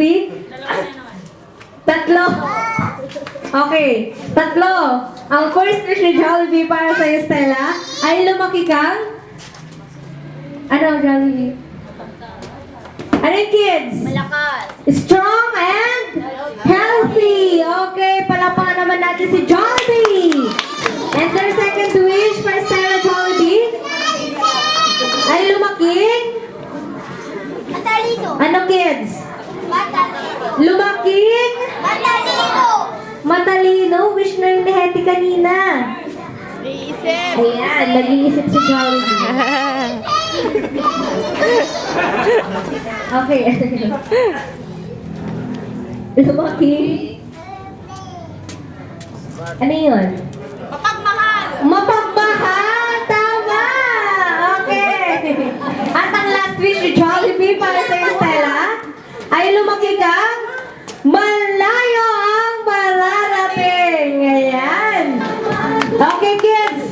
Jollibee? Tatlo. Okay, tatlo. Ang first wish ni Jollibee para sa Stella ay lumaki kang... Ano, Jollibee? Ano yung kids? Malakas. Strong and healthy. Okay, palapakan naman natin si Jollibee. And their second wish for Stella Jollibee ay lumaking... Matalino. Ano kids? Matalino. Lumaking... Matalino. Matalino. Wish na yung ni Hetty kanina. Iisip. Ayan, nag-iisip si Jollibee. Okay. Lumaking... Ano yun? Mapagmahal. Mapagmahal! Tama! Okay. At ang last wish ni Jollibee para sa Stella ay lumaki kang malayo ang mararating. Ayan. Okay, kids.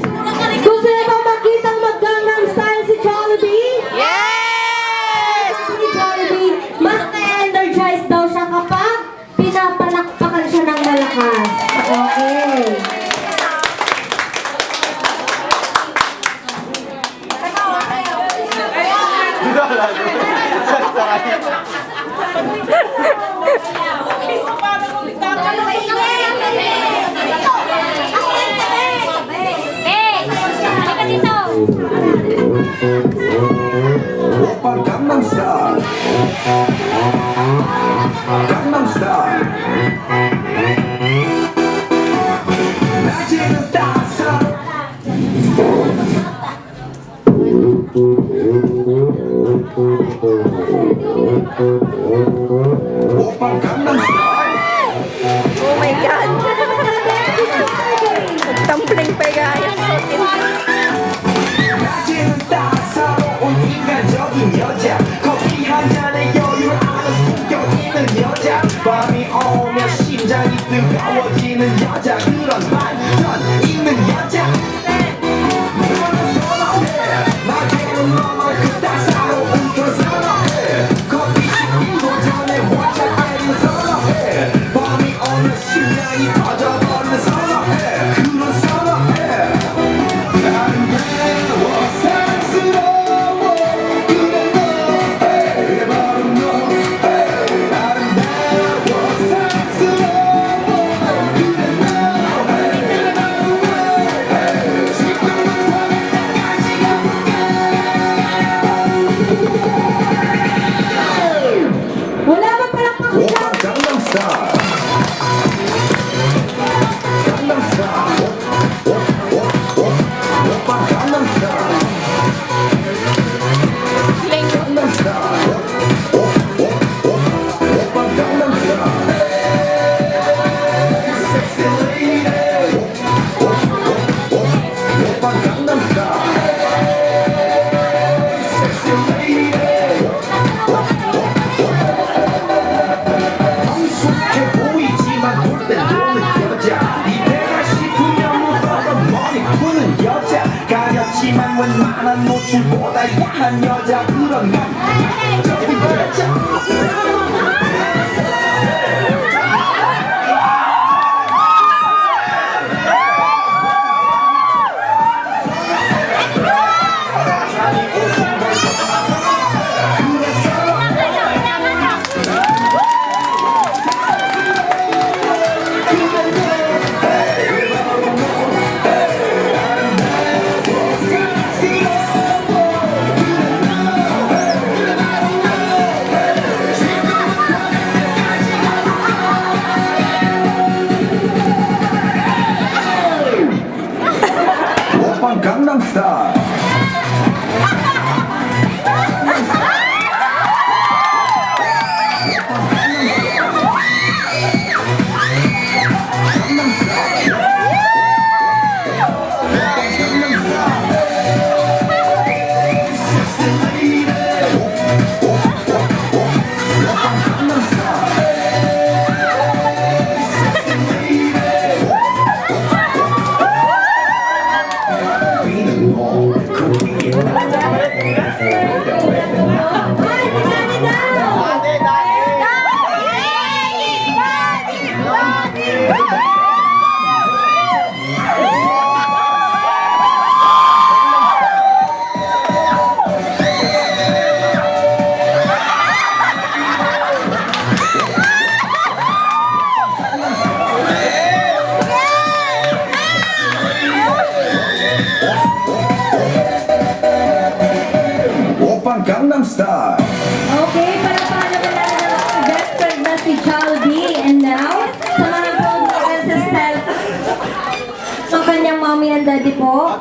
Gusto niyo ba makita ang mag-Gangnam Style si Jollibee? Yes! Si Jollibee, mas na-energize daw siya kapag pinapalakpakan siya ng malakas. Okay. 오빠 강남스타일 강남스타일 낮에는 따스한 오빠 강남스타일 Oh my God! Tumbling pa gaya. 낮에는 따사로운 인간적인 여자 커피 한 잔에 여유를 아는 품격 있는 여자 밤이 오면 심장이 뜨거워지는 여자 그런 반전 있는 여자 너는 선호해 나에게는 너만큼 따사로운 그런 선호해 커피 식기도 전에 원샷 때리는 선호해 밤이 오면 심장이 터져버리는 선호해 그런 선호해 아름다워 사랑스러워 그래 너 그래 바로 너 아름다워 사랑스러워 그래 너 지금부터 내까지 Wala ba palang 오빠 pakita? 강남스타일 강남스타일 오빠 강남스타일 강남스타일 오빠 강남스타일 섹시 레이디 오빠 강남스타일 섹시 레이디 성숙해 보이지만 볼 때 노는 여자 이때가 싶으면 묻어서 머리 푸는 여자 가렸지만 웬만한 노출보다 야한 여자 그런 남자적인 여자 오빤 강남스타일 mommy and daddy po.